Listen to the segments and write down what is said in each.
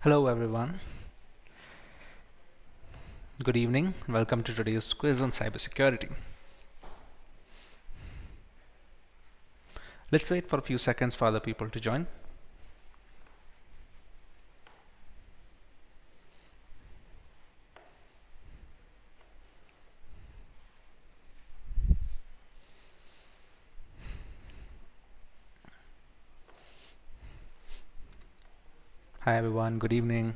Hello everyone, good evening, welcome to today's quiz on cybersecurity. Let's wait for a few seconds for other people to join. Hi everyone, good evening.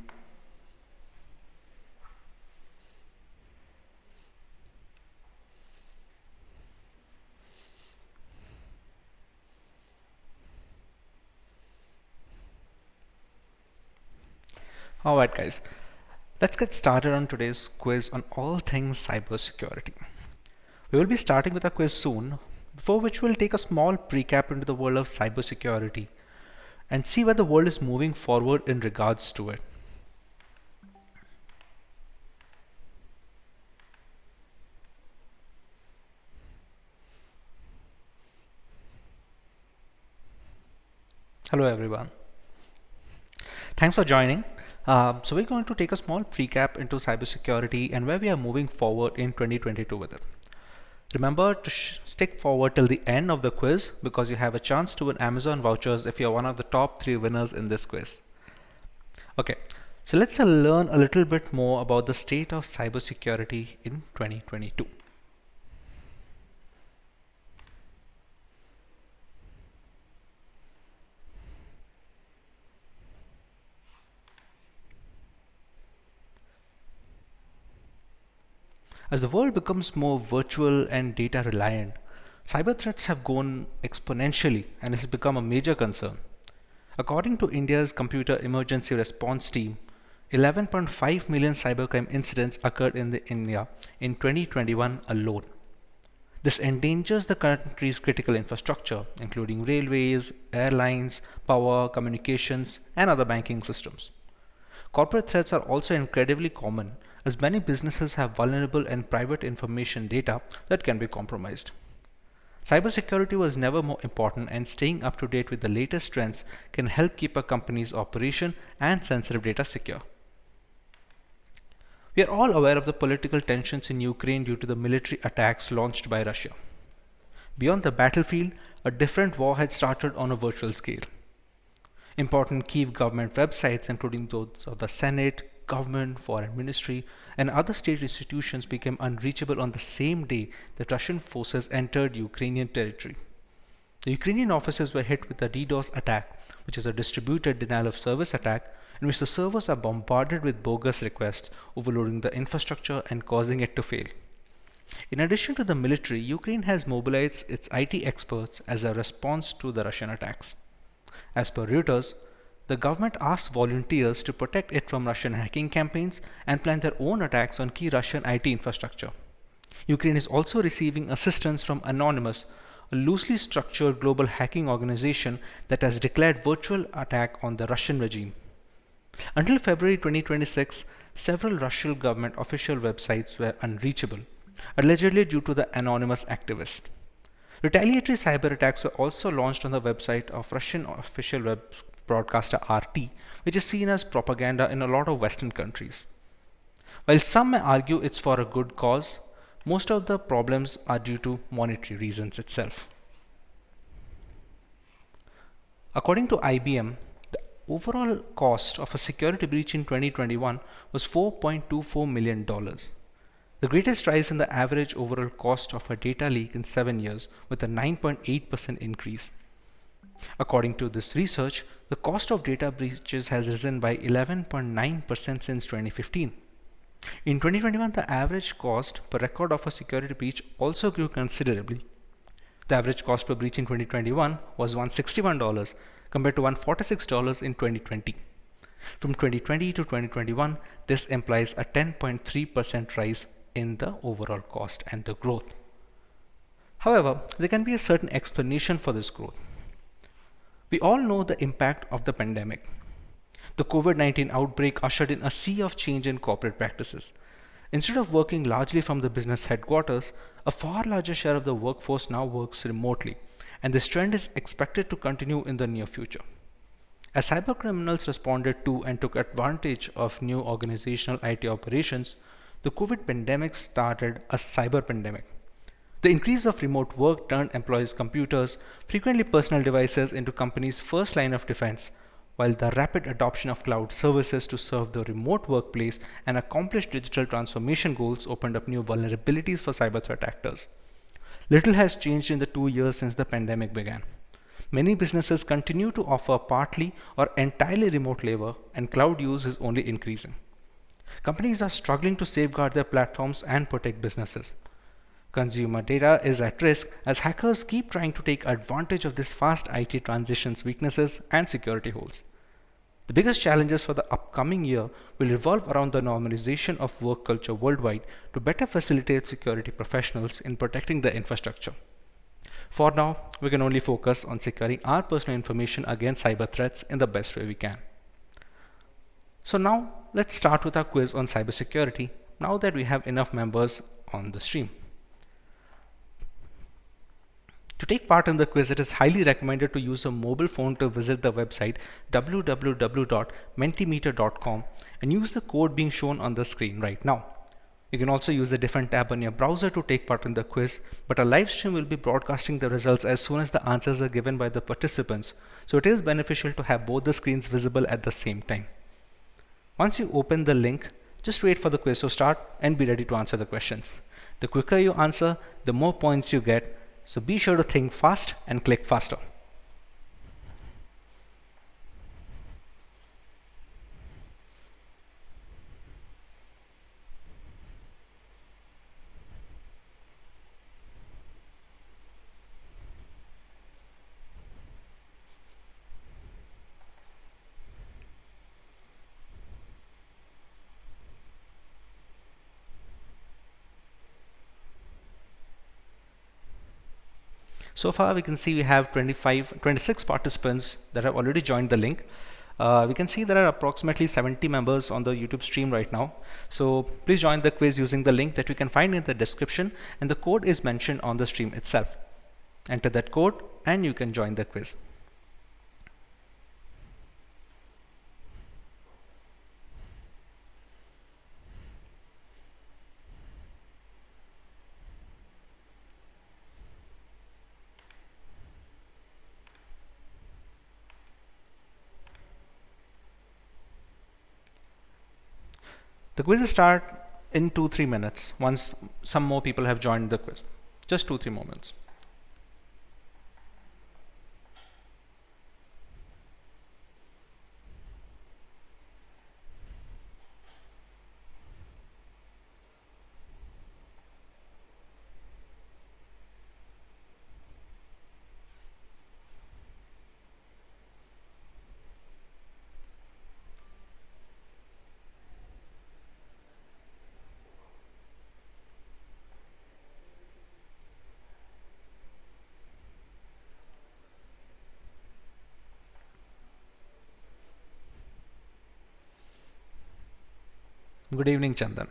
Alright guys, let's get started on today's quiz on all things cybersecurity. We will be starting with a quiz soon, before which we'll take a small recap into the world of cybersecurity and see where the world is moving forward in regards to it. Hello everyone. Thanks for joining. So we're going to take a small recap into cybersecurity and where we are moving forward in 2022 with it. Remember to stick forward till the end of the quiz because you have a chance to win Amazon vouchers if you're one of the top 3 winners in this quiz. Okay, so let's learn a little bit more about the state of cybersecurity in 2022. As the world becomes more virtual and data reliant, cyber threats have grown exponentially and it has become a major concern. According to India's Computer Emergency Response Team, 11.5 million cybercrime incidents occurred in India in 2021 alone. This endangers the country's critical infrastructure, including railways, airlines, power, communications, and other banking systems. Corporate threats are also incredibly common, as many businesses have vulnerable and private information data that can be compromised. Cybersecurity was never more important, and staying up to date with the latest trends can help keep a company's operation and sensitive data secure. We are all aware of the political tensions in Ukraine due to the military attacks launched by Russia. Beyond the battlefield, a different war had started on a virtual scale. Important key government websites, including those of the Senate, government, foreign ministry, and other state institutions, became unreachable on the same day that Russian forces entered Ukrainian territory. The Ukrainian offices were hit with a DDoS attack, which is a distributed denial of service attack, in which the servers are bombarded with bogus requests, overloading the infrastructure and causing it to fail. In addition to the military, Ukraine has mobilized its IT experts as a response to the Russian attacks. As per Reuters, the government asked volunteers to protect it from Russian hacking campaigns and plan their own attacks on key Russian IT infrastructure. Ukraine is also receiving assistance from Anonymous, a loosely structured global hacking organization that has declared virtual attack on the Russian regime. Until February 2026, several Russian government official websites were unreachable, allegedly due to the anonymous activist. Retaliatory cyber attacks were also launched on the website of Russian official web broadcaster RT, which is seen as propaganda in a lot of Western countries. While some may argue it's for a good cause, most of the problems are due to monetary reasons itself. According to IBM, the overall cost of a security breach in 2021 was $4.24 million. The greatest rise in the average overall cost of a data leak in 7 years, with a 9.8% increase. According to this research, the cost of data breaches has risen by 11.9% since 2015. In 2021, the average cost per record of a security breach also grew considerably. The average cost per breach in 2021 was $161 compared to $146 in 2020. From 2020 to 2021, this implies a 10.3% rise in the overall cost and the growth. However, there can be a certain explanation for this growth. We all know the impact of the pandemic. The COVID-19 outbreak ushered in a sea of change in corporate practices. Instead of working largely from the business headquarters, a far larger share of the workforce now works remotely, and this trend is expected to continue in the near future. As cybercriminals responded to and took advantage of new organizational IT operations, the COVID pandemic started a cyber pandemic. The increase of remote work turned employees' computers, frequently personal devices, into companies' first line of defense, while the rapid adoption of cloud services to serve the remote workplace and accomplish digital transformation goals opened up new vulnerabilities for cyber threat actors. Little has changed in the 2 years since the pandemic began. Many businesses continue to offer partly or entirely remote labor, and cloud use is only increasing. Companies are struggling to safeguard their platforms and protect businesses. Consumer data is at risk as hackers keep trying to take advantage of this fast IT transition's weaknesses and security holes. The biggest challenges for the upcoming year will revolve around the normalization of work culture worldwide to better facilitate security professionals in protecting their infrastructure. For now, we can only focus on securing our personal information against cyber threats in the best way we can. So now, let's start with our quiz on cybersecurity now that we have enough members on the stream. To take part in the quiz, it is highly recommended to use a mobile phone to visit the website www.mentimeter.com and use the code being shown on the screen right now. You can also use a different tab on your browser to take part in the quiz, but a live stream will be broadcasting the results as soon as the answers are given by the participants, so it is beneficial to have both the screens visible at the same time. Once you open the link, just wait for the quiz to start and be ready to answer the questions. The quicker you answer, the more points you get, so be sure to think fast and click faster. So far we can see we have 26 participants that have already joined the link. We can see there are approximately 70 members on the YouTube stream right now. So please join the quiz using the link that you can find in the description, and the code is mentioned on the stream itself. Enter that code and you can join the quiz. The quiz will start in 2-3 minutes once some more people have joined the quiz. Just 2-3 moments. Good evening, Chandan.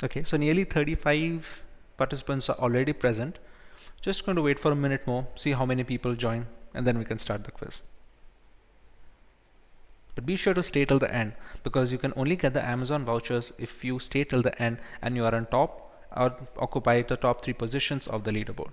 Okay, so nearly 35 participants are already present. Just going to wait for a minute more, see how many people join, and then we can start the quiz. But be sure to stay till the end, because you can only get the Amazon vouchers if you stay till the end and you are on top or occupy the top 3 positions of the leaderboard.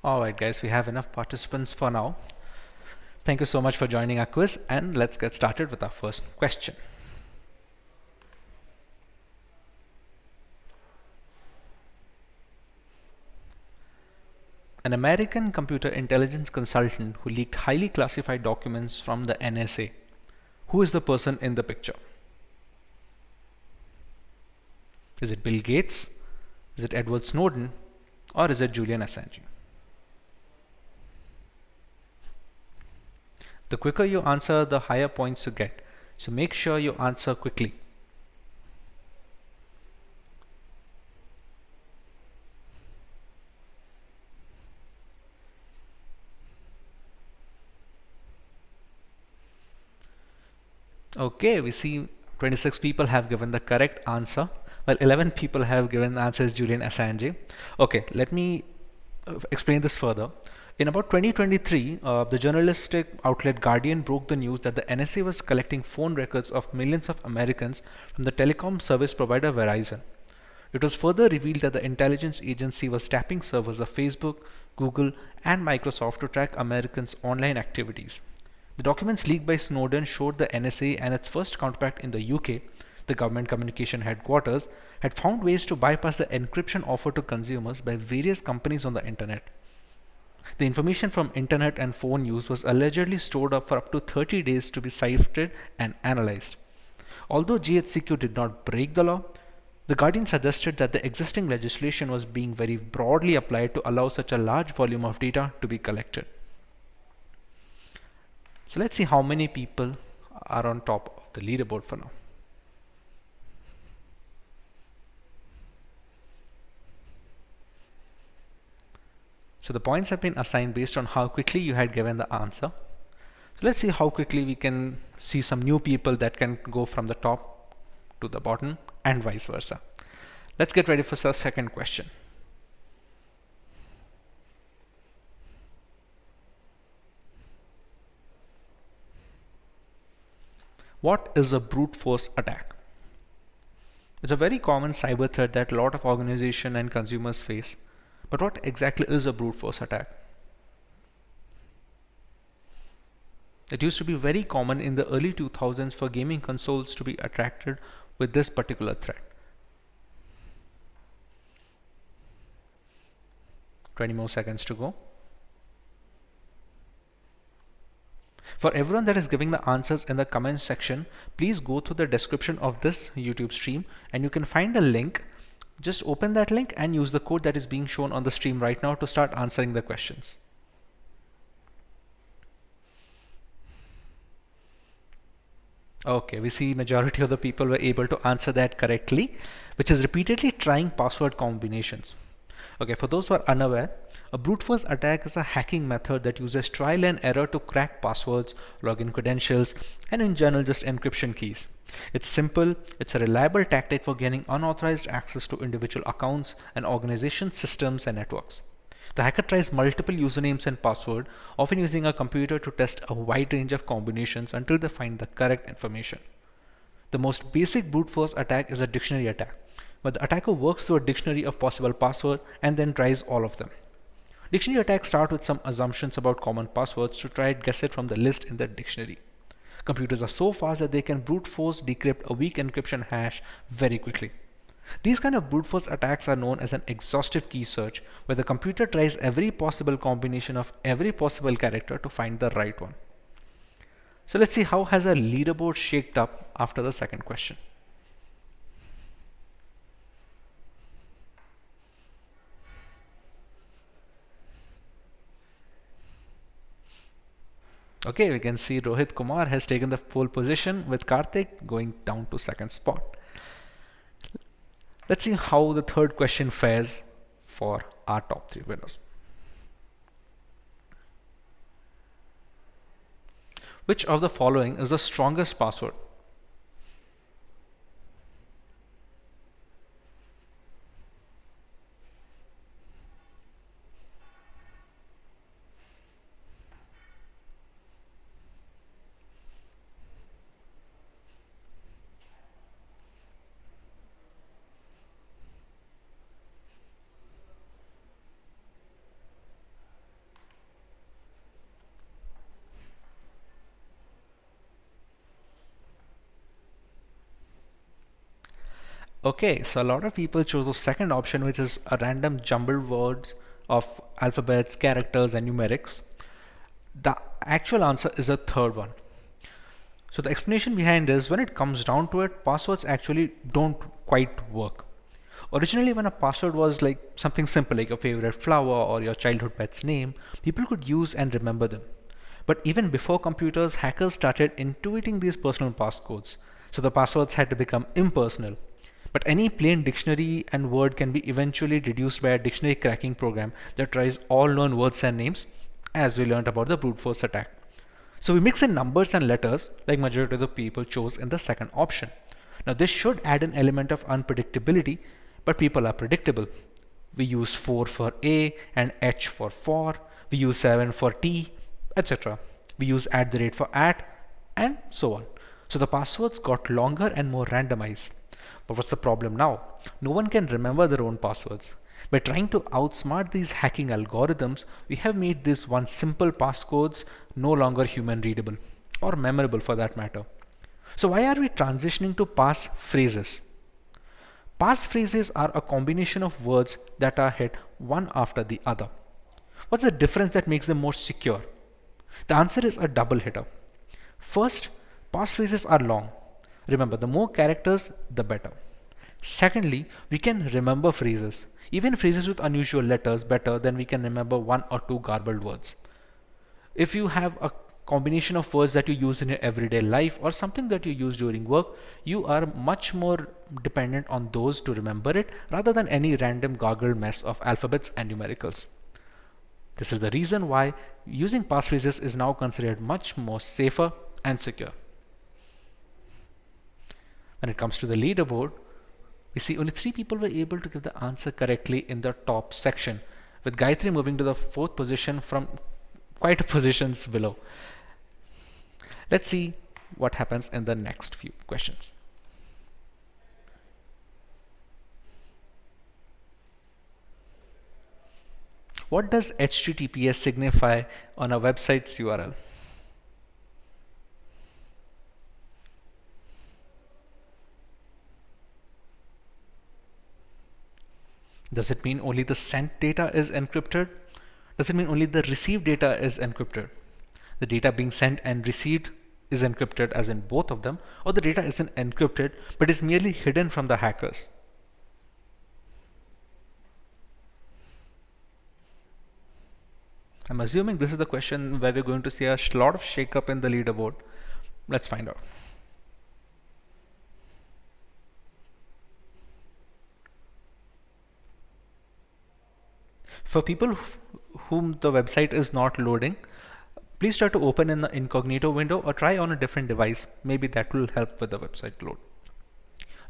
Alright guys, we have enough participants for now. Thank you so much for joining our quiz, and let's get started with our first question. An American computer intelligence consultant who leaked highly classified documents from the NSA. Who is the person in the picture? Is it Bill Gates? Is it Edward Snowden? Or is it Julian Assange? The quicker you answer, the higher points you get. So make sure you answer quickly. Okay, we see 26 people have given the correct answer, while 11 people have given the answer as Julian Assange. Okay, let me explain this further. In about 2023, the journalistic outlet Guardian broke the news that the NSA was collecting phone records of millions of Americans from the telecom service provider Verizon. It was further revealed that the intelligence agency was tapping servers of Facebook, Google, and Microsoft to track Americans' online activities. The documents leaked by Snowden showed the NSA and its first counterpart in the UK, the government communication headquarters, had found ways to bypass the encryption offered to consumers by various companies on the internet. The information from internet and phone use was allegedly stored up for up to 30 days to be ciphered and analyzed. Although GHCQ did not break the law, the Guardian suggested that the existing legislation was being very broadly applied to allow such a large volume of data to be collected. So let's see how many people are on top of the leaderboard for now. So the points have been assigned based on how quickly you had given the answer. So let's see how quickly we can see some new people that can go from the top to the bottom and vice versa. Let's get ready for the second question. What is a brute force attack? It's a very common cyber threat that a lot of organizations and consumers face. But what exactly is a brute force attack? It used to be very common in the early 2000s for gaming consoles to be attracted with this particular threat. 20 more seconds to go. For everyone that is giving the answers in the comments section, please go through the description of this YouTube stream and you can find a link. Just open that link and use the code that is being shown on the stream right now to start answering the questions. Okay, we see majority of the people were able to answer that correctly, which is repeatedly trying password combinations. Okay, for those who are unaware, a brute force attack is a hacking method that uses trial and error to crack passwords, login credentials, and in general just encryption keys. It's simple, it's a reliable tactic for gaining unauthorized access to individual accounts and organization systems and networks. The hacker tries multiple usernames and passwords, often using a computer to test a wide range of combinations until they find the correct information. The most basic brute force attack is a dictionary attack, where the attacker works through a dictionary of possible passwords and then tries all of them. Dictionary attacks start with some assumptions about common passwords to try and guess it from the list in the dictionary. Computers are so fast that they can brute force decrypt a weak encryption hash very quickly. These kind of brute force attacks are known as an exhaustive key search, where the computer tries every possible combination of every possible character to find the right one. So let's see how has our leaderboard shaped up after the second question. Okay, we can see Rohit Kumar has taken the pole position with Karthik going down to second spot. Let's see how the third question fares for our top three winners. Which of the following is the strongest password? Okay, so a lot of people chose the second option, which is a random jumbled words of alphabets, characters, and numerics. The actual answer is the third one. So the explanation behind this, when it comes down to it, passwords actually don't quite work. Originally, when a password was like something simple like your favorite flower or your childhood pet's name, people could use and remember them. But even before computers, hackers started intuiting these personal passcodes. So the passwords had to become impersonal. But any plain dictionary and word can be eventually reduced by a dictionary cracking program that tries all known words and names, as we learned about the brute force attack. So we mix in numbers and letters like majority of the people chose in the second option. Now this should add an element of unpredictability, but people are predictable. We use 4 for A and H for, we use 7 for T, etc. We use @ for and so on. So the passwords got longer and more randomized. But what's the problem now? No one can remember their own passwords. By trying to outsmart these hacking algorithms, we have made these one simple passcodes no longer human readable or memorable for that matter. So why are we transitioning to pass phrases? Pass phrases are a combination of words that are hit one after the other. What's the difference that makes them more secure? The answer is a double hitter. First, pass phrases are long. Remember, the more characters, the better. Secondly, we can remember phrases, even phrases with unusual letters, better than we can remember one or two garbled words. If you have a combination of words that you use in your everyday life or something that you use during work, you are much more dependent on those to remember it rather than any random gargled mess of alphabets and numericals. This is the reason why using passphrases is now considered much more safer and secure. When it comes to the leaderboard, we see only 3 people were able to give the answer correctly in the top section, with Gayatri moving to the 4th position from quite a positions below. Let's see what happens in the next few questions. What does HTTPS signify on a website's URL? Does it mean only the sent data is encrypted? Does it mean only the received data is encrypted? The data being sent and received is encrypted as in both of them, or the data isn't encrypted but is merely hidden from the hackers? I'm assuming this is the question where we're going to see a lot of shake-up in the leaderboard. Let's find out. For people whom the website is not loading, please try to open in the incognito window or try on a different device. Maybe that will help with the website load.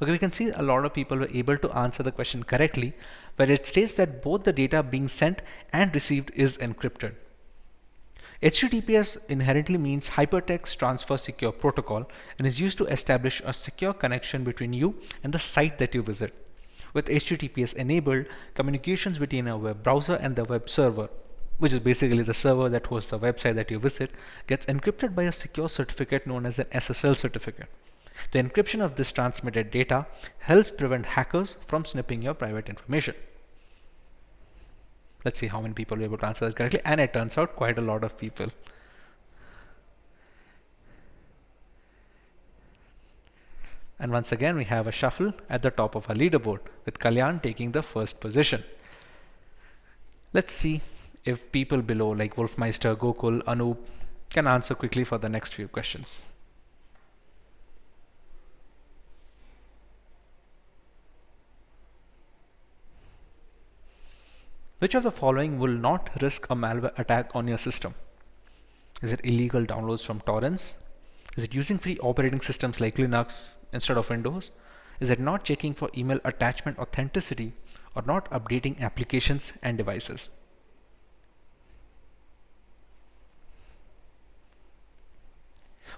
Okay, we can see a lot of people were able to answer the question correctly, where it states that both the data being sent and received is encrypted. HTTPS inherently means Hypertext Transfer Secure Protocol and is used to establish a secure connection between you and the site that you visit. With HTTPS enabled, communications between a web browser and the web server, which is basically the server that hosts the website that you visit, gets encrypted by a secure certificate known as an SSL certificate. The encryption of this transmitted data helps prevent hackers from snipping your private information. Let's see how many people were able to answer that correctly, and it turns out quite a lot of people. And once again, we have a shuffle at the top of our leaderboard, with Kalyan taking the first position. Let's see if people below like Wolfmeister, Gokul, Anup can answer quickly for the next few questions. Which of the following will not risk a malware attack on your system? Is it illegal downloads from torrents? Is it using free operating systems like Linux instead of Windows? Is it not checking for email attachment authenticity, or not updating applications and devices?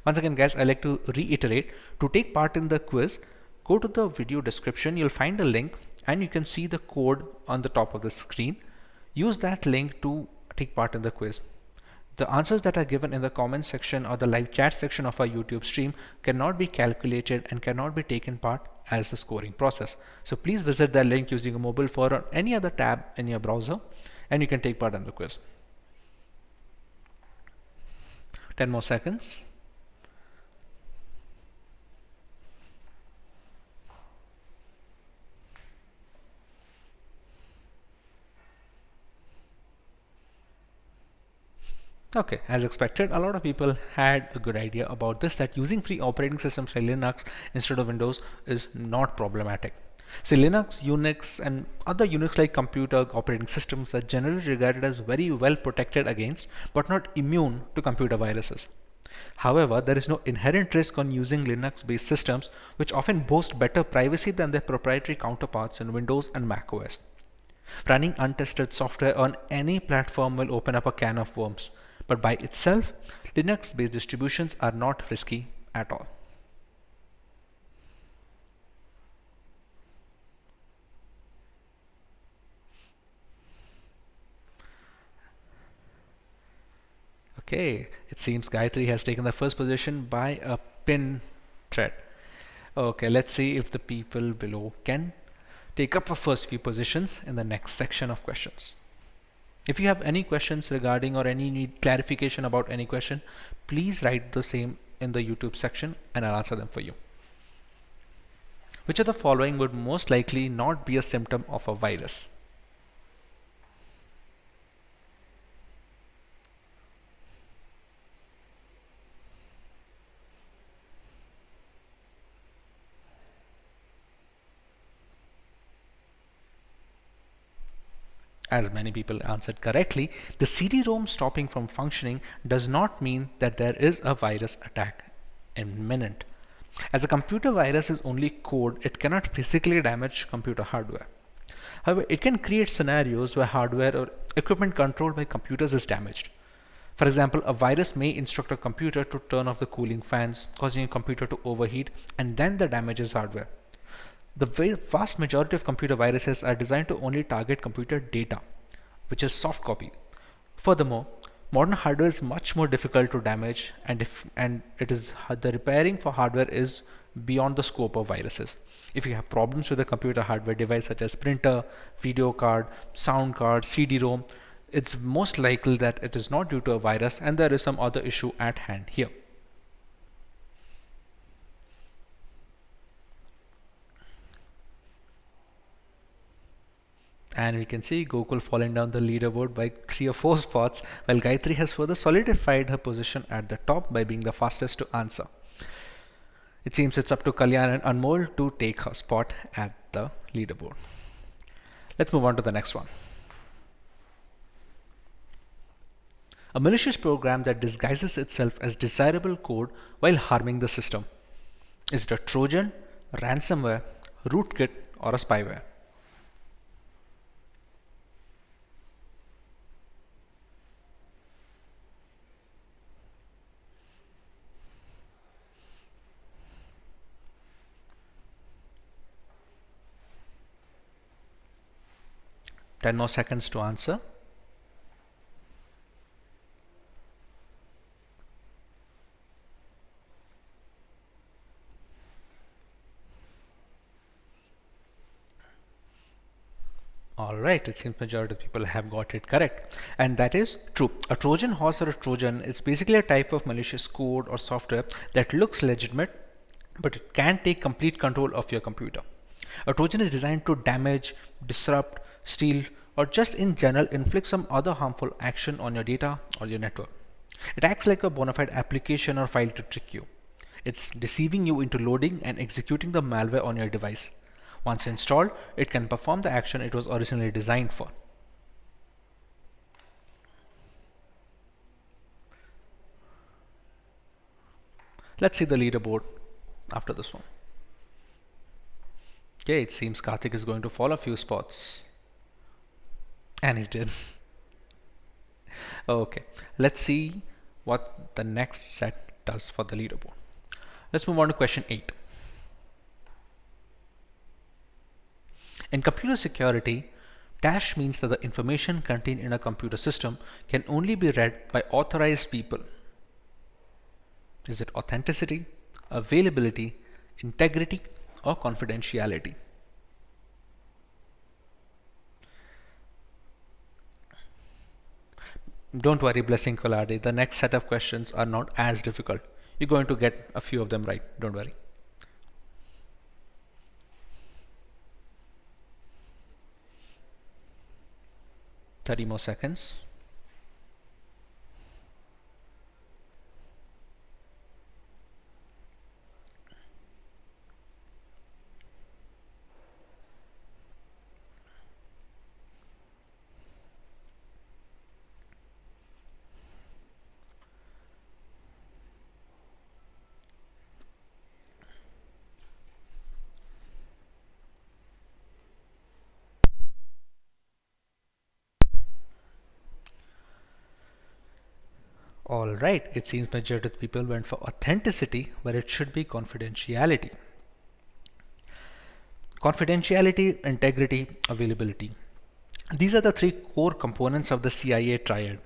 Once again, guys, I like to reiterate, to take part in the quiz, go to the video description, you'll find a link and you can see the code on the top of the screen. Use that link to take part in the quiz. The answers that are given in the comments section or the live chat section of our YouTube stream cannot be calculated and cannot be taken part as the scoring process. So please visit that link using a mobile phone or any other tab in your browser and you can take part in the quiz. 10 more seconds. Okay, as expected, a lot of people had a good idea about this, that using free operating systems like Linux instead of Windows is not problematic. So Linux, Unix, and other Unix-like computer operating systems are generally regarded as very well protected against, but not immune to computer viruses. However, there is no inherent risk on using Linux-based systems, which often boast better privacy than their proprietary counterparts in Windows and Mac OS. Running untested software on any platform will open up a can of worms. But by itself, Linux-based distributions are not risky at all. Okay, it seems Gayatri has taken the first position by a pin thread. Okay, let's see if the people below can take up the first few positions in the next section of questions. If you have any questions regarding or any need clarification about any question, please write the same in the YouTube section and I'll answer them for you. Which of the following would most likely not be a symptom of a virus? As many people answered correctly, the CD-ROM stopping from functioning does not mean that there is a virus attack imminent. As a computer virus is only code, it cannot physically damage computer hardware. However, it can create scenarios where hardware or equipment controlled by computers is damaged. For example, a virus may instruct a computer to turn off the cooling fans, causing a computer to overheat, and then the damages hardware. The vast majority of computer viruses are designed to only target computer data, which is soft copy. Furthermore, modern hardware is much more difficult to damage, and the repairing for hardware is beyond the scope of viruses. If you have problems with a computer hardware device such as printer, video card, sound card, CD-ROM, it's most likely that it is not due to a virus and there is some other issue at hand here. And we can see Gokul falling down the leaderboard by 3 or 4 spots, while Gayatri has further solidified her position at the top by being the fastest to answer. It seems it's up to Kalyan and Anmol to take her spot at the leaderboard. Let's move on to the next one. A malicious program that disguises itself as desirable code while harming the system. Is it a Trojan, ransomware, rootkit, or a spyware? Ten more seconds to answer. Alright, it seems majority of people have got it correct. And that is true. A Trojan horse or a Trojan is basically a type of malicious code or software that looks legitimate, but it can take complete control of your computer. A Trojan is designed to damage, disrupt, steal, or just in general inflict some other harmful action on your data or your network. It acts like a bona fide application or file to trick you. It's deceiving you into loading and executing the malware on your device. Once installed, it can perform the action it was originally designed for. Let's see the leaderboard after this one. Okay, it seems Karthik is going to fall a few spots. And he did. Okay, let's see what the next set does for the leaderboard. Let's move on to question 8. In computer security, Dash means that the information contained in a computer system can only be read by authorized people. Is it authenticity, availability, integrity, or confidentiality? Don't worry, Blessing Kolade, the next set of questions are not as difficult. You're going to get a few of them right, don't worry. Thirty more seconds. Alright, it seems majority of people went for authenticity, where it should be confidentiality. Confidentiality, integrity, availability. These are the three core components of the CIA triad.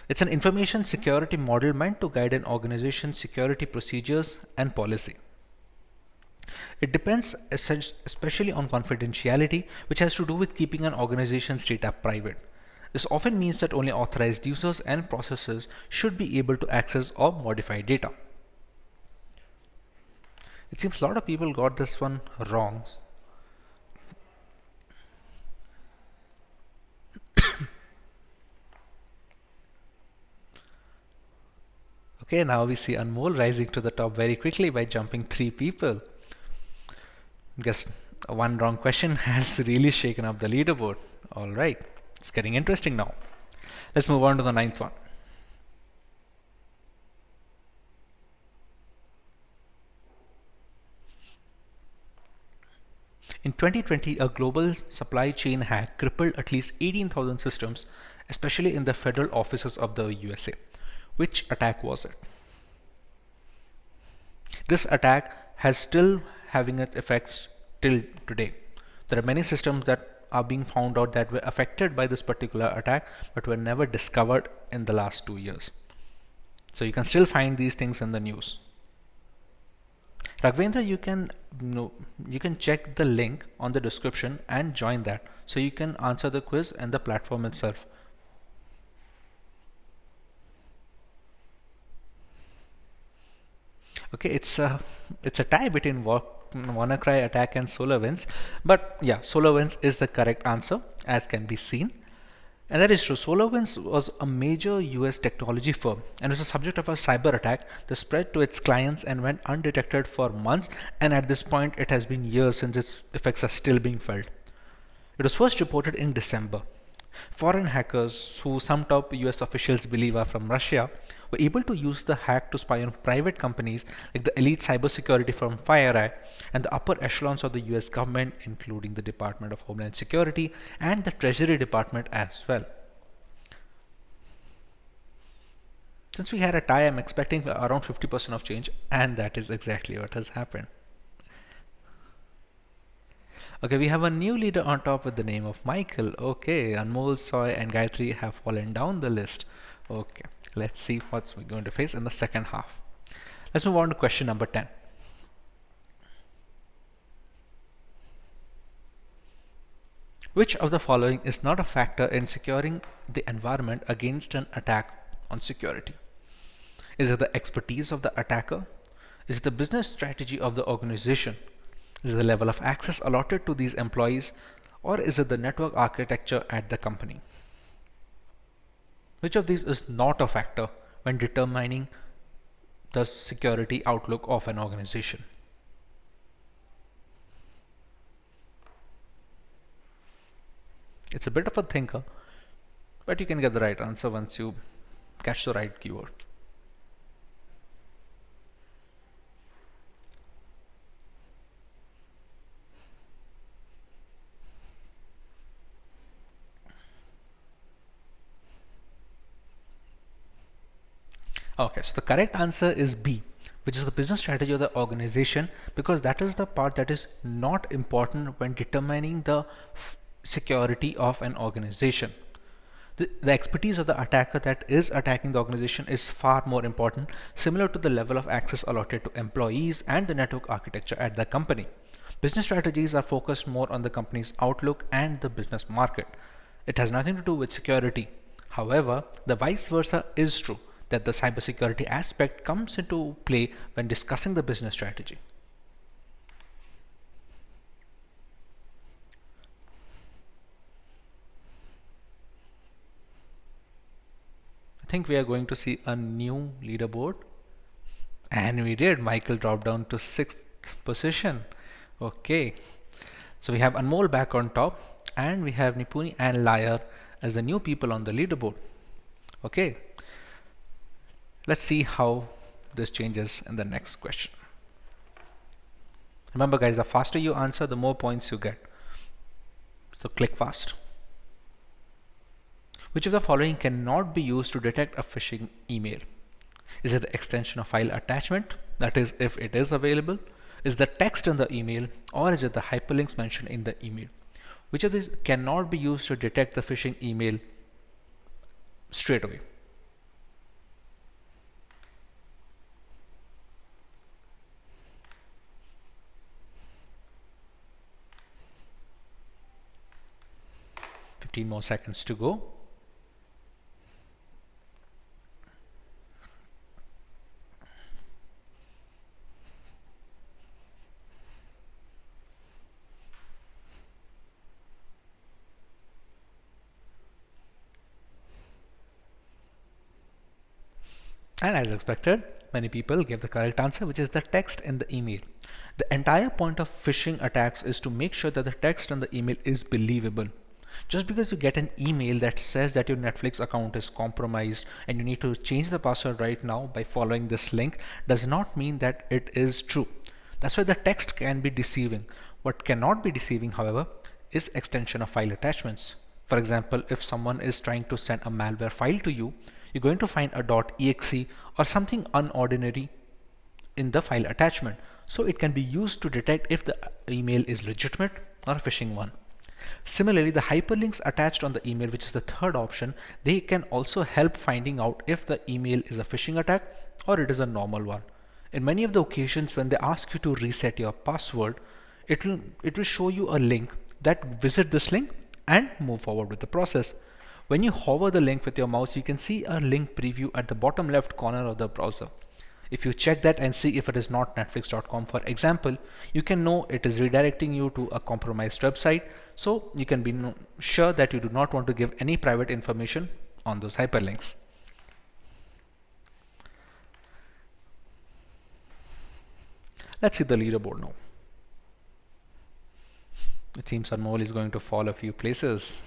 It's an information security model meant to guide an organization's security procedures and policy. It depends especially on confidentiality, which has to do with keeping an organization's data private. This often means that only authorized users and processes should be able to access or modify data. It seems a lot of people got this one wrong. Okay, now we see Anmol rising to the top very quickly by jumping 3 people. Guess one wrong question has really shaken up the leaderboard. Alright, it's getting interesting now. Let's move on to the ninth one. In 2020, a global supply chain hack crippled at least 18,000 systems, especially in the federal offices of the USA. Which attack was it? This attack has still having its effects till today. There are many systems that are being found out that were affected by this particular attack but were never discovered in the last 2 years. So you can still find these things in the news. Raghvendra, you can check the link on the description and join that, so you can answer the quiz and the platform itself. Okay, it's a tie between WannaCry attack and SolarWinds, but yeah, SolarWinds is the correct answer, as can be seen. And that is true. SolarWinds was a major US technology firm and was the subject of a cyber attack that spread to its clients and went undetected for months, and at this point it has been years since its effects are still being felt. It was first reported in December. Foreign hackers, who some top US officials believe are from Russia, were able to use the hack to spy on private companies like the elite cybersecurity firm FireEye and the upper echelons of the US government, including the Department of Homeland Security and the Treasury Department as well. Since we had a tie, I'm expecting around 50% of change, and that is exactly what has happened. Okay, we have a new leader on top with the name of Michael. Okay, Anmol, Soy, and Gayatri have fallen down the list. Okay, let's see what we're going to face in the second half. Let's move on to question number 10. Which of the following is not a factor in securing the environment against an attack on security? Is it the expertise of the attacker? Is it the business strategy of the organization? Is it the level of access allotted to these employees? Or is it the network architecture at the company? Which of these is not a factor when determining the security outlook of an organization? It's a bit of a thinker, but you can get the right answer once you catch the right keyword. Okay, so the correct answer is B, which is the business strategy of the organization, because that is the part that is not important when determining the security of an organization. The expertise of the attacker that is attacking the organization is far more important, similar to the level of access allotted to employees and the network architecture at the company. Business strategies are focused more on the company's outlook and the business market. It has nothing to do with security. However, the vice versa is true, that the cybersecurity aspect comes into play when discussing the business strategy. I think we are going to see a new leaderboard, and we did. Michael dropped down to 6th position. Okay, so we have Anmol back on top, and we have Nipuni and Liar as the new people on the leaderboard. Okay, let's see how this changes in the next question. Remember guys, the faster you answer, the more points you get. So click fast. Which of the following cannot be used to detect a phishing email? Is it the extension of file attachment? That is, if it is available. Is the text in the email, or is it the hyperlinks mentioned in the email? Which of these cannot be used to detect the phishing email straight away? More seconds to go. And as expected, many people gave the correct answer, which is the text in the email. The entire point of phishing attacks is to make sure that the text in the email is believable. Just because you get an email that says that your Netflix account is compromised and you need to change the password right now by following this link does not mean that it is true. That's why the text can be deceiving. What cannot be deceiving, however, is extension of file attachments. For example, if someone is trying to send a malware file to you, you're going to find a .exe or something unordinary in the file attachment. So it can be used to detect if the email is legitimate or a phishing one. Similarly, the hyperlinks attached on the email, which is the third option, they can also help finding out if the email is a phishing attack or it is a normal one. In many of the occasions when they ask you to reset your password, it will show you a link that visit this link and move forward with the process. When you hover the link with your mouse, you can see a link preview at the bottom left corner of the browser. If you check that and see if it is not netflix.com, for example, you can know it is redirecting you to a compromised website, so you can be sure that you do not want to give any private information on those hyperlinks. Let's see the leaderboard now. It seems Anmol is going to fall a few places.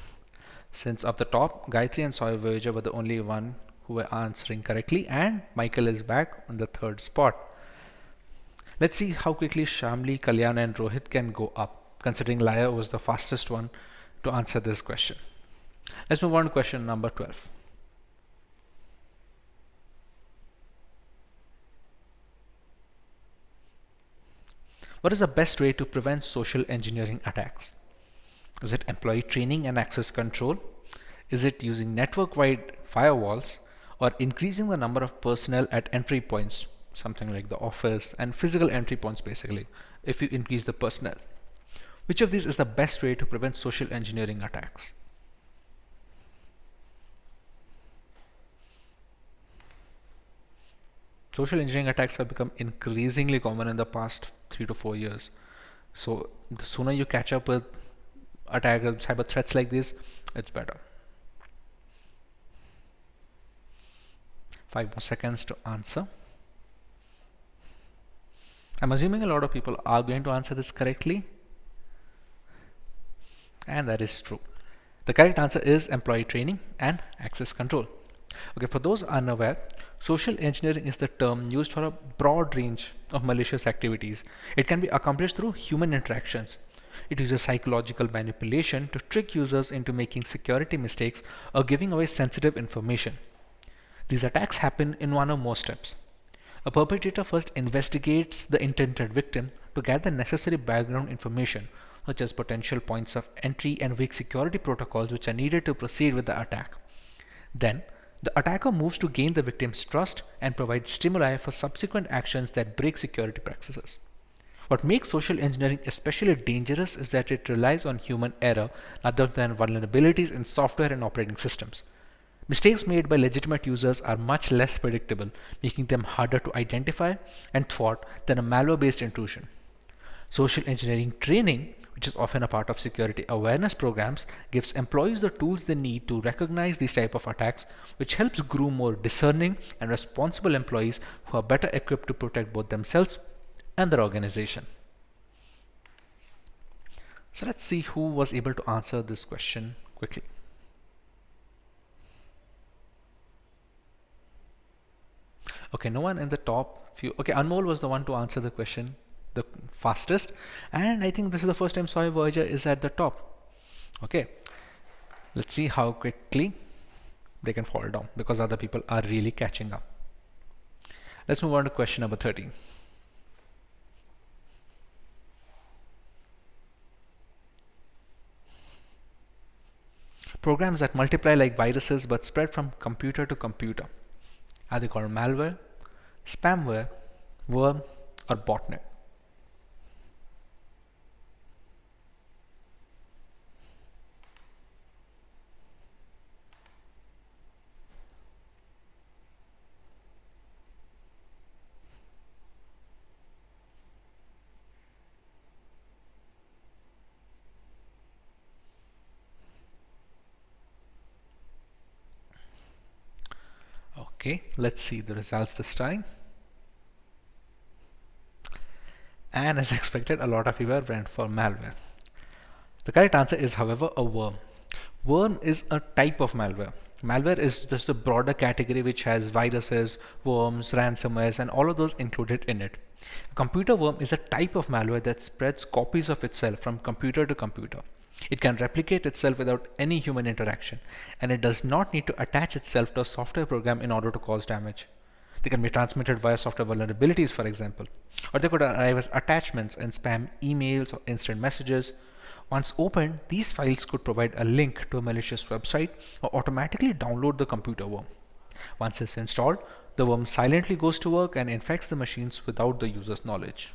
Since up the top, Gayatri and Soy Voyager were the only one who were answering correctly, and Michael is back on the third spot. Let's see how quickly Shamli, Kalyan and Rohit can go up, considering Liar was the fastest one to answer this question. Let's move on to question number 12. What is the best way to prevent social engineering attacks? Is it employee training and access control? Is it using network-wide firewalls, or increasing the number of personnel at entry points, something like the office and physical entry points basically, if you increase the personnel? Which of these is the best way to prevent social engineering attacks? Social engineering attacks have become increasingly common in the past 3 to 4 years. So the sooner you catch up with cyber threats like this, it's better. 5 more seconds to answer. I'm assuming a lot of people are going to answer this correctly, and that is true. The correct answer is employee training and access control. Okay, for those unaware, social engineering is the term used for a broad range of malicious activities. It can be accomplished through human interactions. It uses psychological manipulation to trick users into making security mistakes or giving away sensitive information. These attacks happen in one or more steps. A perpetrator first investigates the intended victim to gather necessary background information such as potential points of entry and weak security protocols which are needed to proceed with the attack. Then, the attacker moves to gain the victim's trust and provides stimuli for subsequent actions that break security practices. What makes social engineering especially dangerous is that it relies on human error rather than vulnerabilities in software and operating systems. Mistakes made by legitimate users are much less predictable, making them harder to identify and thwart than a malware-based intrusion. Social engineering training, which is often a part of security awareness programs, gives employees the tools they need to recognize these type of attacks, which helps groom more discerning and responsible employees who are better equipped to protect both themselves and their organization. So let's see who was able to answer this question quickly. Okay, no one in the top few. Okay, Anmol was the one to answer the question the fastest, and I think this is the first time Soy Voyager is at the top. Okay, let's see how quickly they can fall down because other people are really catching up. Let's move on to question number 13. Programs that multiply like viruses but spread from computer to computer. Are they called malware, spamware, worm, or botnet? Okay, let's see the results this time. And as expected, a lot of people went for malware. The correct answer is, however, a worm. Worm is a type of malware. Malware is just a broader category which has viruses, worms, ransomwares, and all of those included in it. A computer worm is a type of malware that spreads copies of itself from computer to computer. It can replicate itself without any human interaction, and it does not need to attach itself to a software program in order to cause damage. They can be transmitted via software vulnerabilities, for example, or they could arrive as attachments in spam emails or instant messages. Once opened, these files could provide a link to a malicious website or automatically download the computer worm. Once it's installed, the worm silently goes to work and infects the machines without the user's knowledge.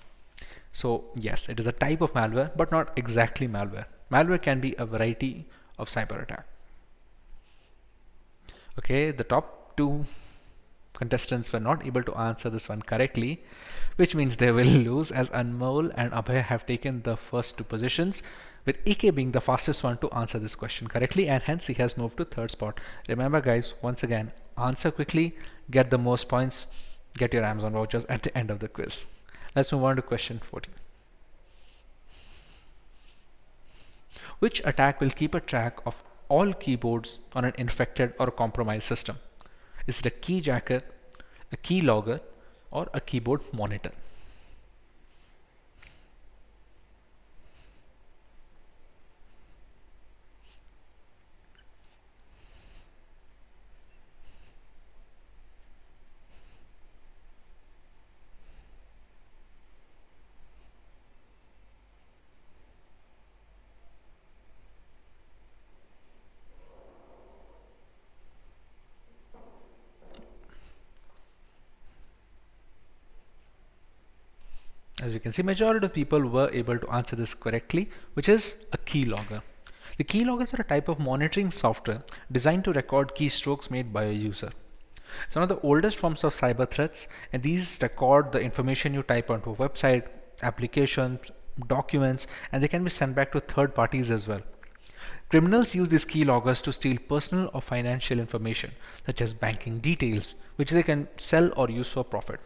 So yes, it is a type of malware, but not exactly malware. Malware can be a variety of cyber attack. Okay, the top two contestants were not able to answer this one correctly, which means they will lose, as Anmol and Abhay have taken the first two positions, with AK being the fastest one to answer this question correctly, and hence he has moved to third spot. Remember guys, once again, answer quickly, get the most points, get your Amazon vouchers at the end of the quiz. Let's move on to question 14. Which attack will keep a track of all keyboards on an infected or compromised system? Is it a keyjacker, a keylogger, or a keyboard monitor? As you can see, majority of people were able to answer this correctly, which is a keylogger. The keyloggers are a type of monitoring software designed to record keystrokes made by a user. It's one of the oldest forms of cyber threats, and these record the information you type onto a website, applications, documents, and they can be sent back to third parties as well. Criminals use these keyloggers to steal personal or financial information, such as banking details, which they can sell or use for profit.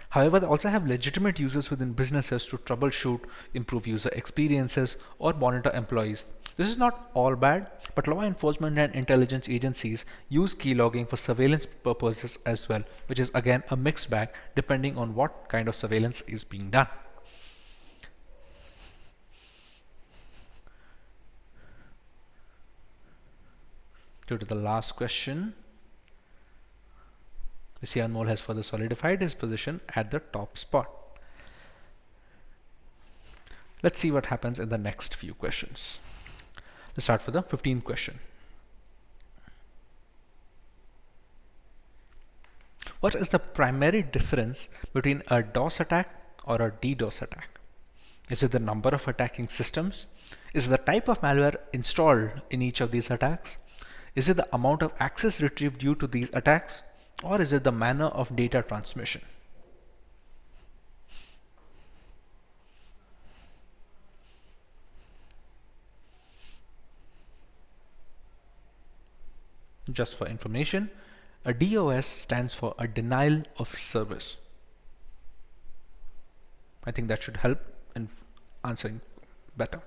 However, they also have legitimate uses within businesses to troubleshoot, improve user experiences, or monitor employees. This is not all bad, but law enforcement and intelligence agencies use keylogging for surveillance purposes as well, which is again a mixed bag depending on what kind of surveillance is being done. Due to the last question, we see Anmol has further solidified his position at the top spot. Let's see what happens in the next few questions. Let's start with the 15th question. What is the primary difference between a DOS attack or a DDoS attack? Is it the number of attacking systems? Is it the type of malware installed in each of these attacks? Is it the amount of access retrieved due to these attacks? Or is it the manner of data transmission? Just for information, a DOS stands for a denial of service. I think that should help in answering better.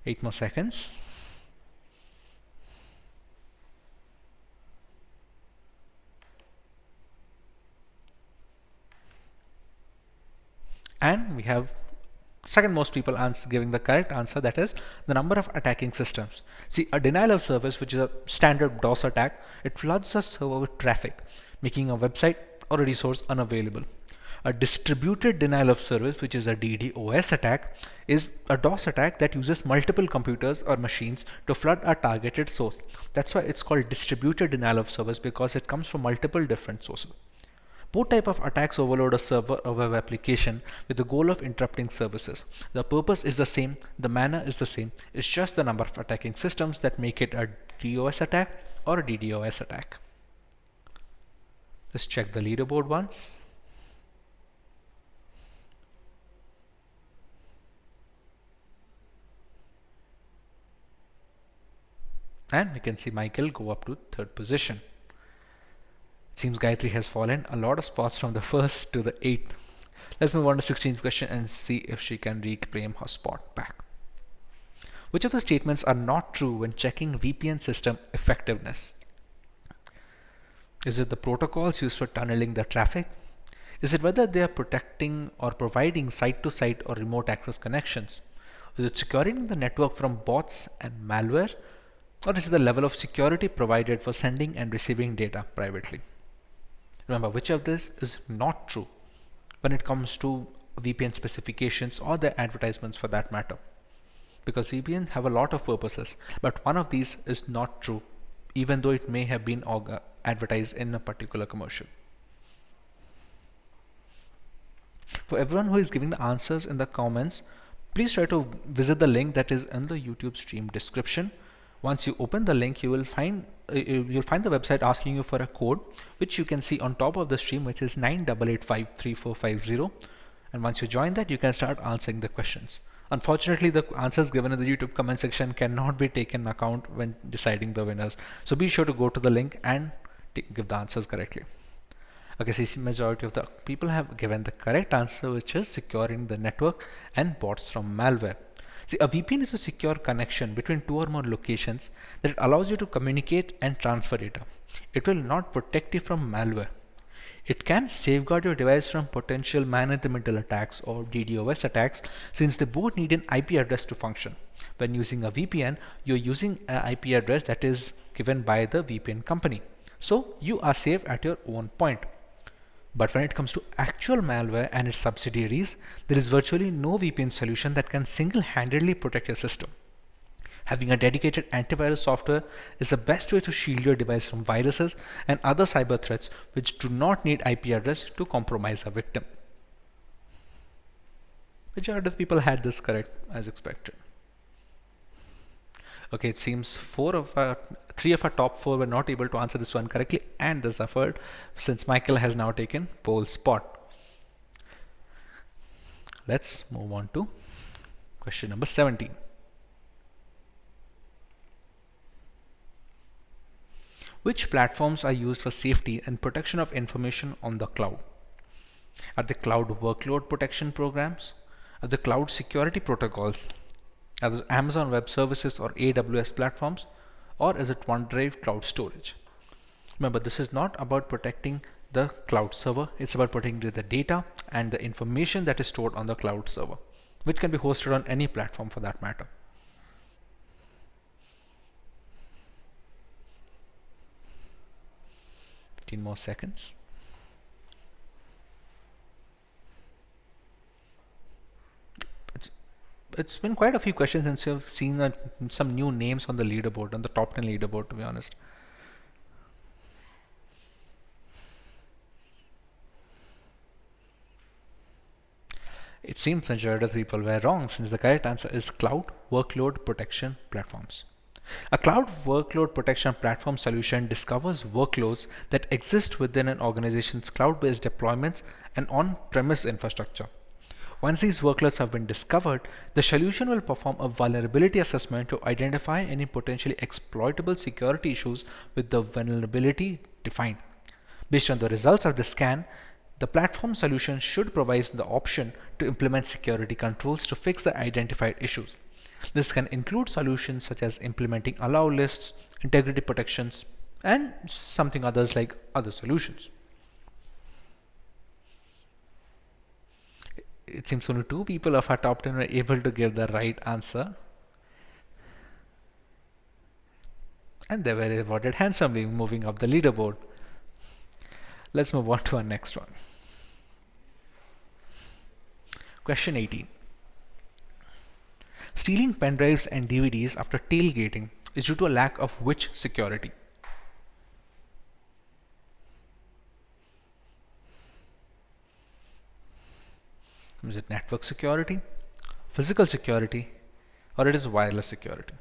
8 more seconds. And we have second most people giving the correct answer, that is the number of attacking systems. See, a denial of service, which is a standard DOS attack, it floods a server with traffic, making a website or a resource unavailable. A distributed denial of service, which is a DDoS attack, is a DOS attack that uses multiple computers or machines to flood a targeted source. That's why it's called distributed denial of service, because it comes from multiple different sources. Both type of attacks overload a server or web application with the goal of interrupting services. The purpose is the same, the manner is the same, it's just the number of attacking systems that make it a DOS attack or a DDoS attack. Let's check the leaderboard once. And we can see Michael go up to third position. Seems Gayatri has fallen a lot of spots from the first to the 8th. Let's move on to 16th question and see if she can reclaim her spot back. Which of the statements are not true when checking VPN system effectiveness? Is it the protocols used for tunneling the traffic? Is it whether they are protecting or providing site-to-site or remote access connections? Is it securing the network from bots and malware? Or is it the level of security provided for sending and receiving data privately? Remember, which of this is not true when it comes to VPN specifications or the advertisements for that matter? Because VPN have a lot of purposes, but one of these is not true, even though it may have been advertised in a particular commercial. For everyone who is giving the answers in the comments, please try to visit the link that is in the YouTube stream description. Once you open the link, you'll find the website asking you for a code, which you can see on top of the stream, which is 98853450. And once you join that, you can start answering the questions. Unfortunately, the answers given in the YouTube comment section cannot be taken into account when deciding the winners. So be sure to go to the link and give the answers correctly. Okay, so majority of the people have given the correct answer, which is securing the network and bots from malware. See, a VPN is a secure connection between two or more locations that allows you to communicate and transfer data. It will not protect you from malware. It can safeguard your device from potential man-in-the-middle attacks or DDoS attacks, since they both need an IP address to function. When using a VPN, you're using an IP address that is given by the VPN company. So you are safe at your own point. But when it comes to actual malware and its subsidiaries, there is virtually no VPN solution that can single-handedly protect your system. Having a dedicated antivirus software is the best way to shield your device from viruses and other cyber threats which do not need IP address to compromise a victim. Majority of people had this correct as expected. Okay, it seems three of our top 4 were not able to answer this one correctly, and they suffered since Michael has now taken pole spot. Let's move on to question number 17. Which platforms are used for safety and protection of information on the cloud? Are the cloud workload protection programs? Are the cloud security protocols? Are those Amazon Web Services or AWS platforms? Or is it OneDrive cloud storage? Remember, this is not about protecting the cloud server. It's about protecting the data and the information that is stored on the cloud server, which can be hosted on any platform for that matter. More seconds. It's been quite a few questions since you've seen some new names on the leaderboard, on the top 10 leaderboard, to be honest. It seems majority of people were wrong, since the correct answer is cloud workload protection platforms. A cloud workload protection platform solution discovers workloads that exist within an organization's cloud-based deployments and on-premise infrastructure. Once these workloads have been discovered, the solution will perform a vulnerability assessment to identify any potentially exploitable security issues with the vulnerability defined. Based on the results of the scan, the platform solution should provide the option to implement security controls to fix the identified issues. This can include solutions such as implementing allow lists, integrity protections, and something others like other solutions. It seems only 2 people of our top 10 were able to give the right answer. And they were rewarded handsomely, moving up the leaderboard. Let's move on to our next one. Question 18. Stealing pen drives and DVDs after tailgating is due to a lack of which security? Is it network security, physical security, or it is wireless security?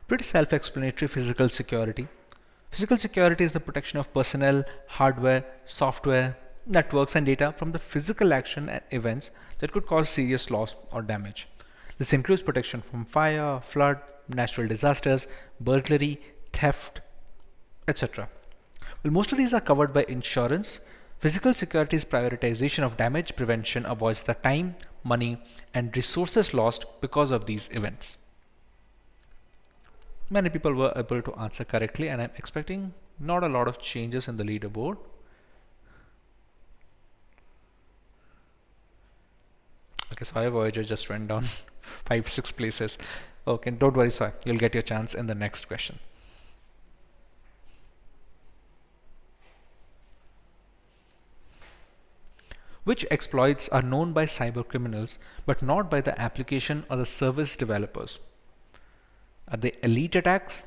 Pretty self-explanatory. Physical security. Physical security is the protection of personnel, hardware, software, networks, and data from the physical action and events that could cause serious loss or damage. This includes protection from fire, flood, natural disasters, burglary, theft, etc. While most of these are covered by insurance, physical security's prioritization of damage prevention avoids the time, money, and resources lost because of these events. Many people were able to answer correctly, and I'm expecting not a lot of changes in the leaderboard. Okay, so our Voyager just went down 5-6 places. Okay, don't worry, sir. You'll get your chance in the next question. Which exploits are known by cyber criminals but not by the application or the service developers? Are they elite attacks,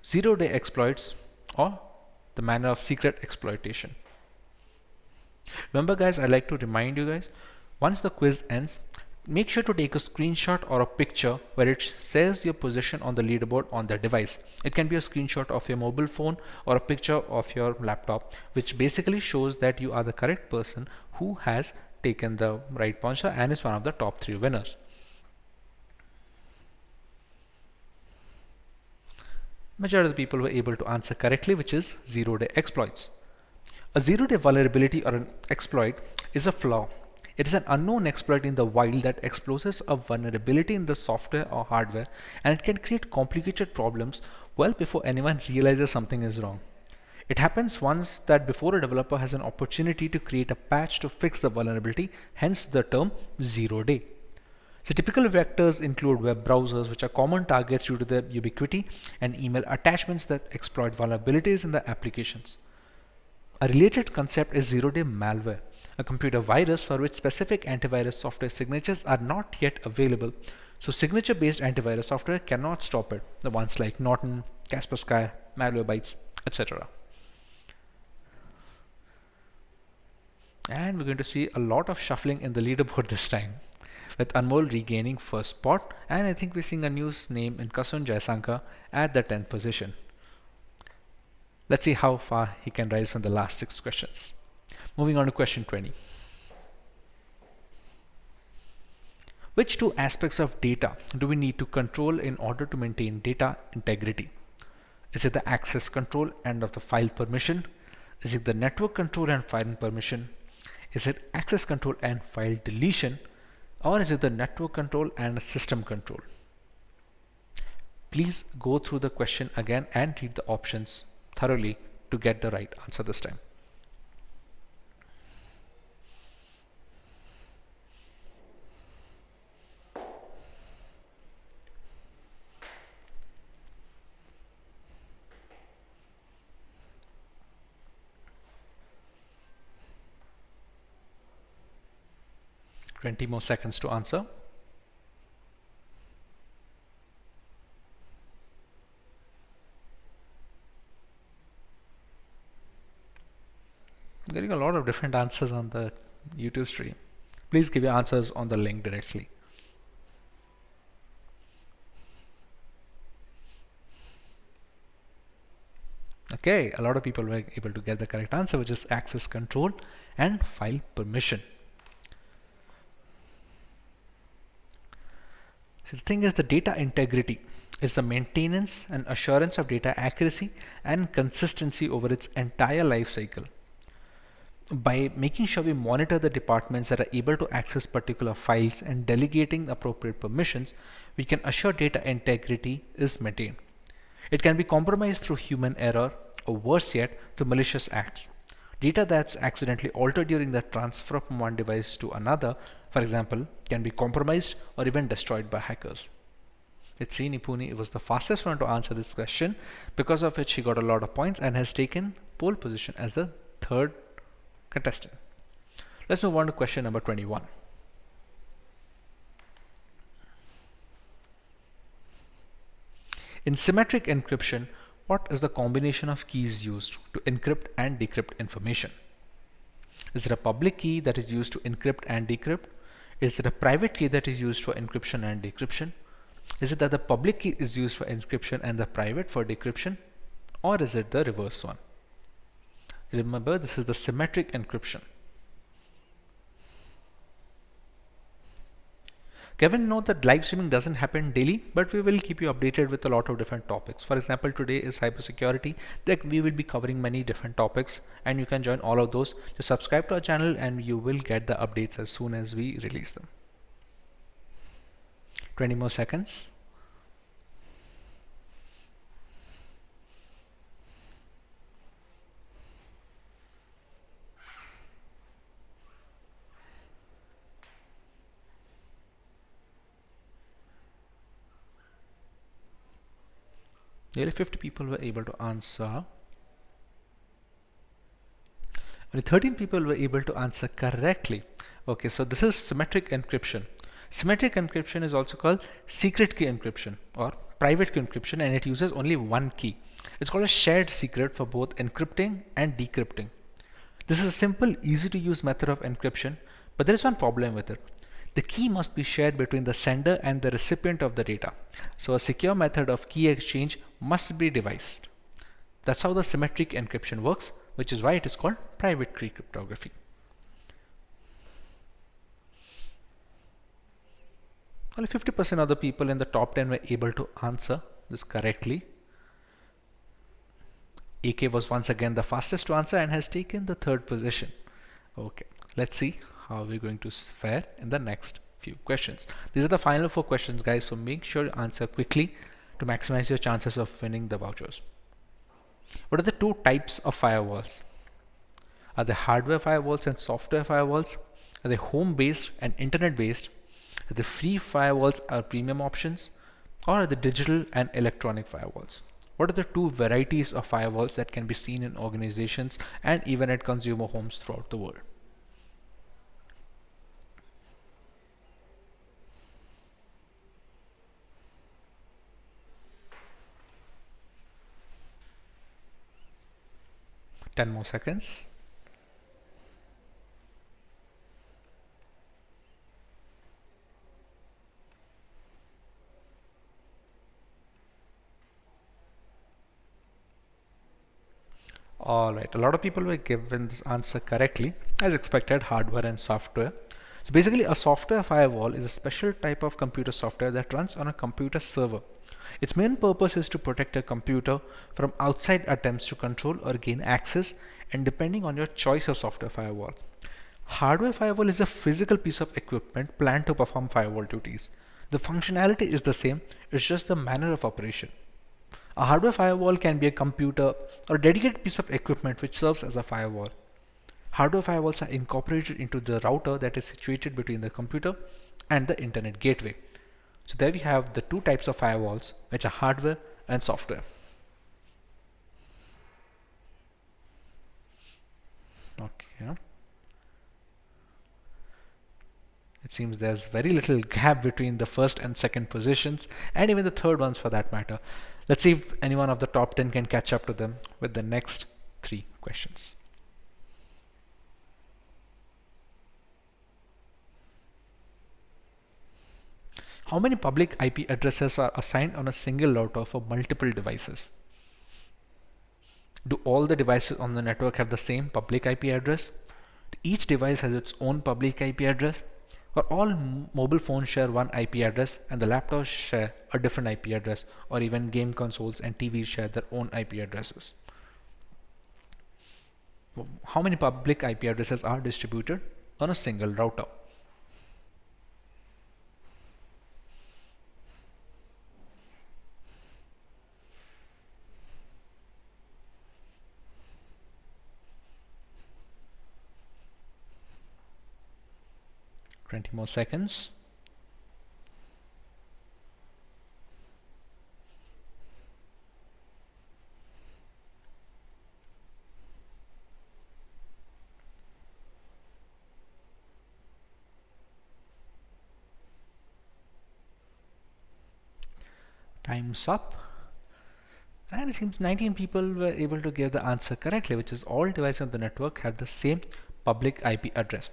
zero-day exploits, or the manner of secret exploitation? Remember guys, I like to remind you guys, once the quiz ends, make sure to take a screenshot or a picture where it says your position on the leaderboard on the device. It can be a screenshot of your mobile phone or a picture of your laptop, which basically shows that you are the correct person who has taken the right pointer and is one of the top 3 winners. Majority of the people were able to answer correctly, which is zero-day exploits. A zero-day vulnerability or an exploit is a flaw. It is an unknown exploit in the wild that exposes a vulnerability in the software or hardware, and it can create complicated problems well before anyone realizes something is wrong. It happens once that before a developer has an opportunity to create a patch to fix the vulnerability, hence the term zero-day. So typical vectors include web browsers, which are common targets due to their ubiquity, and email attachments that exploit vulnerabilities in the applications. A related concept is zero-day malware, a computer virus for which specific antivirus software signatures are not yet available. So signature-based antivirus software cannot stop it. The ones like Norton, Kaspersky, Malwarebytes, etc. And we're going to see a lot of shuffling in the leaderboard this time, with Anmol regaining first spot, and I think we're seeing a new name in Kasun Jaisankar at the 10th position. Let's see how far he can rise from the last 6 questions. Moving on to question 20. Which 2 aspects of data do we need to control in order to maintain data integrity? Is it the access control and of the file permission? Is it the network control and file permission? Is it access control and file deletion? Or is it the network control and system control? Please go through the question again and read the options thoroughly to get the right answer this time. Twenty more seconds to answer. I'm getting a lot of different answers on the YouTube stream. Please give your answers on the link directly. Okay, a lot of people were able to get the correct answer, which is access control and file permission. So the thing is, the data integrity is the maintenance and assurance of data accuracy and consistency over its entire life cycle. By making sure we monitor the departments that are able to access particular files and delegating appropriate permissions, we can assure data integrity is maintained. It can be compromised through human error, or worse yet, through malicious acts. Data that's accidentally altered during the transfer from one device to another, for example, can be compromised or even destroyed by hackers. Let's see, Nipuni was the fastest one to answer this question, because of which she got a lot of points and has taken pole position as the third contestant. Let's move on to question number 21. In symmetric encryption, what is the combination of keys used to encrypt and decrypt information? Is it a public key that is used to encrypt and decrypt? Is it a private key that is used for encryption and decryption? Is it that the public key is used for encryption and the private for decryption? Or is it the reverse one? Remember, this is the symmetric encryption. Kevin, note that live streaming doesn't happen daily, but we will keep you updated with a lot of different topics. For example, today is cybersecurity, that we will be covering many different topics, and you can join all of those. Just subscribe to our channel and you will get the updates as soon as we release them. 20 more seconds. Nearly 50 people were able to answer. Only 13 people were able to answer correctly. Okay, so this is symmetric encryption. Symmetric encryption is also called secret key encryption or private key encryption, and it uses only one key. It's called a shared secret for both encrypting and decrypting. This is a simple, easy to use method of encryption, but there is one problem with it. The key must be shared between the sender and the recipient of the data. So a secure method of key exchange must be devised. That's how the symmetric encryption works, which is why it is called private key cryptography. Only 50% of the people in the top 10 were able to answer this correctly. AK was once again the fastest to answer and has taken the third position. Okay, let's see how we're going to fare in the next few questions. These are the final 4 questions, guys, so make sure you answer quickly to maximize your chances of winning the vouchers. What are the 2 types of firewalls? Are they hardware firewalls and software firewalls? Are they home-based and internet-based? Are they free firewalls or premium options? Or are they digital and electronic firewalls? What are the 2 varieties of firewalls that can be seen in organizations and even at consumer homes throughout the world? Ten more seconds. Alright, a lot of people were given this answer correctly, as expected, hardware and software. So basically, a software firewall is a special type of computer software that runs on a computer server. Its main purpose is to protect a computer from outside attempts to control or gain access, and depending on your choice of software firewall. Hardware firewall is a physical piece of equipment planned to perform firewall duties. The functionality is the same, it's just the manner of operation. A hardware firewall can be a computer or a dedicated piece of equipment which serves as a firewall. Hardware firewalls are incorporated into the router that is situated between the computer and the internet gateway. So there we have the two types of firewalls, which are hardware and software. Okay. It seems there's very little gap between the first and second positions, and even the third ones for that matter. Let's see if anyone of the top 10 can catch up to them with the next 3 questions. How many public IP addresses are assigned on a single router for multiple devices? Do all the devices on the network have the same public IP address? Each device has its own public IP address? Or all mobile phones share one IP address and the laptops share a different IP address, or even game consoles and TVs share their own IP addresses? How many public IP addresses are distributed on a single router? Twenty more seconds. Time's up. And it seems 19 people were able to give the answer correctly, which is all devices on the network have the same public IP address.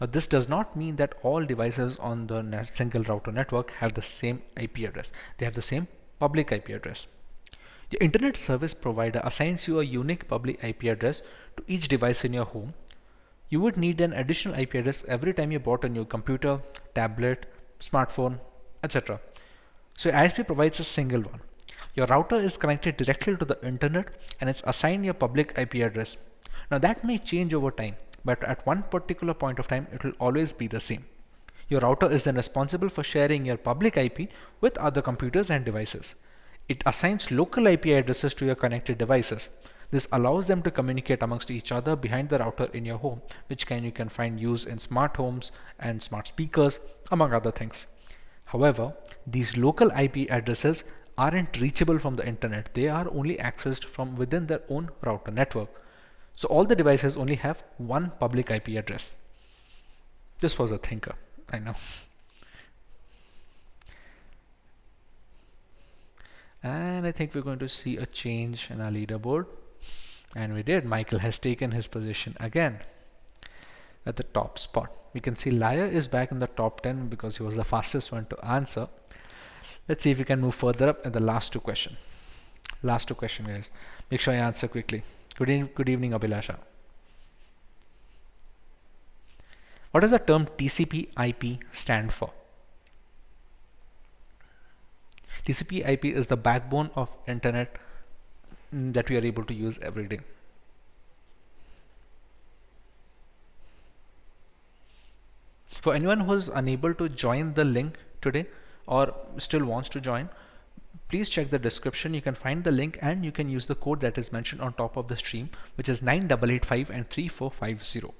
Now, this does not mean that all devices on the single router network have the same IP address. They have the same public IP address. The internet service provider assigns you a unique public IP address to each device in your home. You would need an additional IP address every time you bought a new computer, tablet, smartphone, etc. So ISP provides a single one. Your router is connected directly to the internet and it's assigned your public IP address. Now that may change over time, but at one particular point of time it will always be the same. Your router is then responsible for sharing your public IP with other computers and devices. It assigns local IP addresses to your connected devices. This allows them to communicate amongst each other behind the router in your home, which you can find used in smart homes and smart speakers, among other things. However, these local IP addresses aren't reachable from the internet. They are only accessed from within their own router network. So all the devices only have one public IP address. This was a thinker, I know. And I think we're going to see a change in our leaderboard. And we did. Michael has taken his position again at the top spot. We can see Liar is back in the top 10 because he was the fastest one to answer. Let's see if we can move further up in the last 2 questions. Last 2 questions, guys. Make sure you answer quickly. Good evening, Abhilasha. What does the term TCP/IP stand for? TCP/IP is the backbone of internet that we are able to use every day. For anyone who is unable to join the link today or still wants to join, please check the description. You can find the link and you can use the code that is mentioned on top of the stream, which is 9885 and 3450.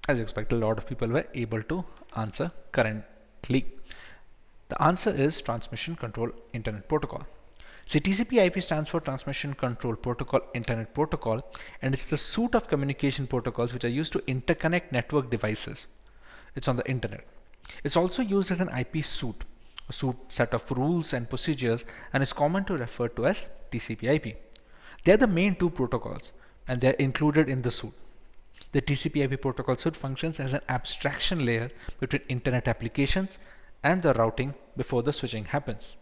As expected, a lot of people were able to answer correctly. The answer is Transmission Control Internet Protocol. See, TCP/IP stands for Transmission Control Protocol Internet Protocol, and it's the suite of communication protocols which are used to interconnect network devices. It's on the internet. It's also used as an IP suite, a set of rules and procedures, and is common to refer to as TCP/IP. They are the main 2 protocols, and they are included in the suite. The TCP/IP protocol suite functions as an abstraction layer between internet applications and the routing before the switching happens.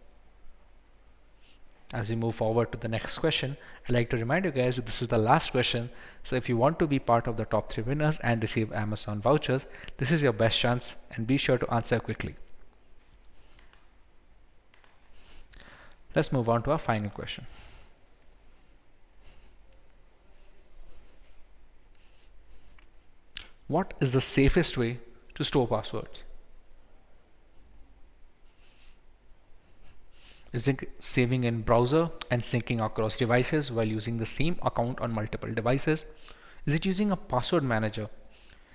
As we move forward to the next question, I'd like to remind you guys that this is the last question. So if you want to be part of the top 3 winners and receive Amazon vouchers, this is your best chance, and be sure to answer quickly. Let's move on to our final question. What is the safest way to store passwords? Is it saving in browser and syncing across devices while using the same account on multiple devices? Is it using a password manager?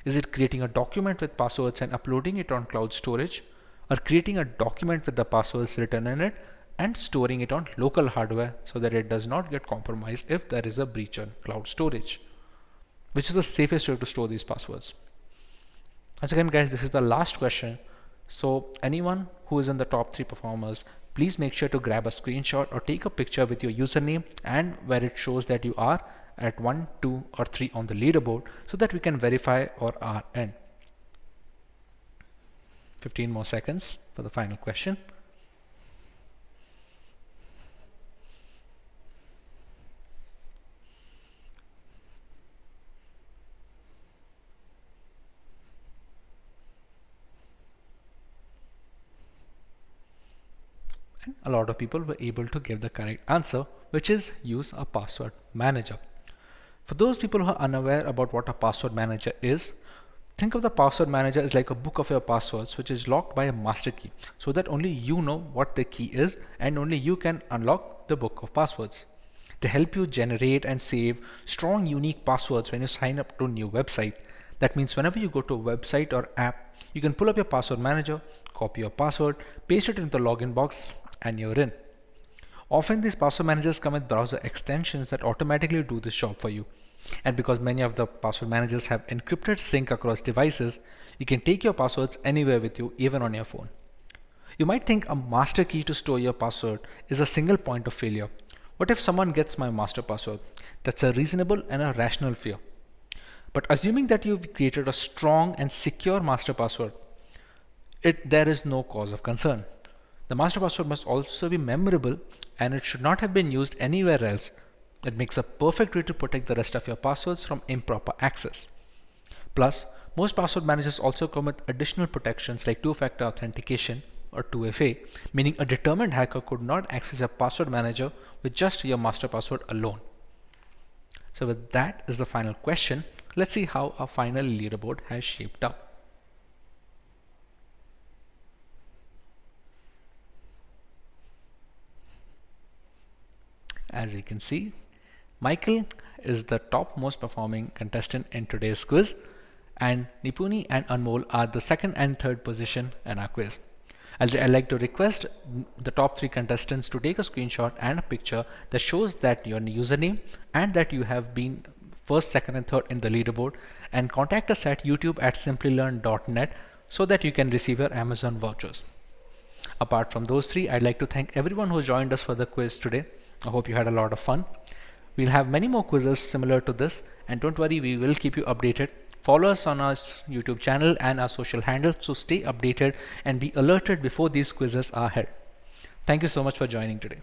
Is it creating a document with passwords and uploading it on cloud storage? Or creating a document with the passwords written in it and storing it on local hardware so that it does not get compromised if there is a breach on cloud storage? Which is the safest way to store these passwords? Once again, guys, this is the last question. So anyone who is in the top 3 performers, please make sure to grab a screenshot or take a picture with your username and where it shows that you are at 1, 2, or 3 on the leaderboard so that we can verify or our end. 15 more seconds for the final question. And a lot of people were able to give the correct answer, which is use a password manager. For those people who are unaware about what a password manager is, think of the password manager as like a book of your passwords, which is locked by a master key, so that only you know what the key is and only you can unlock the book of passwords. They help you generate and save strong, unique passwords when you sign up to a new website. That means whenever you go to a website or app, you can pull up your password manager, copy your password, paste it into the login box, and you're in. Often these password managers come with browser extensions that automatically do this job for you. And because many of the password managers have encrypted sync across devices, you can take your passwords anywhere with you, even on your phone. You might think a master key to store your password is a single point of failure. What if someone gets my master password? That's a reasonable and a rational fear. But assuming that you've created a strong and secure master password, there is no cause of concern. The master password must also be memorable and it should not have been used anywhere else. It makes a perfect way to protect the rest of your passwords from improper access. Plus, most password managers also come with additional protections like two-factor authentication or 2FA, meaning a determined hacker could not access a password manager with just your master password alone. So with that is the final question. Let's see how our final leaderboard has shaped up. As you can see, Michael is the top most performing contestant in today's quiz, and Nipuni and Anmol are the second and third position in our quiz. I'd like to request the top 3 contestants to take a screenshot and a picture that shows that your username and that you have been first, second, and third in the leaderboard, and contact us at youtube@simplilearn.net so that you can receive your Amazon vouchers. Apart from those 3, I'd like to thank everyone who joined us for the quiz today. I hope you had a lot of fun. We'll have many more quizzes similar to this, and don't worry, we will keep you updated. Follow us on our YouTube channel and our social handles to stay updated and be alerted before these quizzes are held. Thank you so much for joining today.